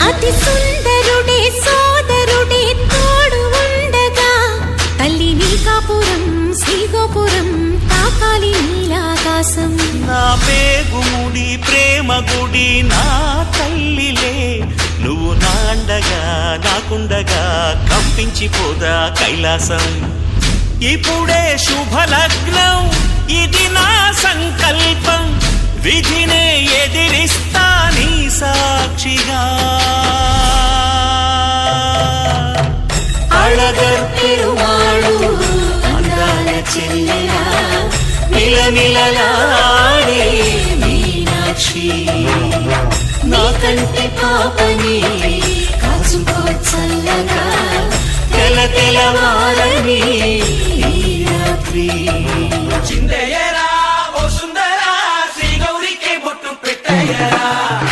అతి సుందరుడే సోదరుడే తోడు ఉండగా తల్లి నీకాపురం శ్రీగోపురం తాకాలి నీలాకాశం. నా పేగుముడి ప్రేమ గుడి నా తల్లిలే, నువ్వు నాండగా నాకుండగా కంపించిపోదా కైలాసం. ఇప్పుడే శుభలగ్నం ఇది నా సంకల్పం, విధినే ఎదిరిస్తా నీ సాక్షిగా. అళగర్ పెరుమాళు అందాల చెల్లెలా మిలమిలలాడే మీనాక్షి, నా కంటి పాపని కాచుకో చల్లగా తెల తెలవారని ఈ రాత్రి.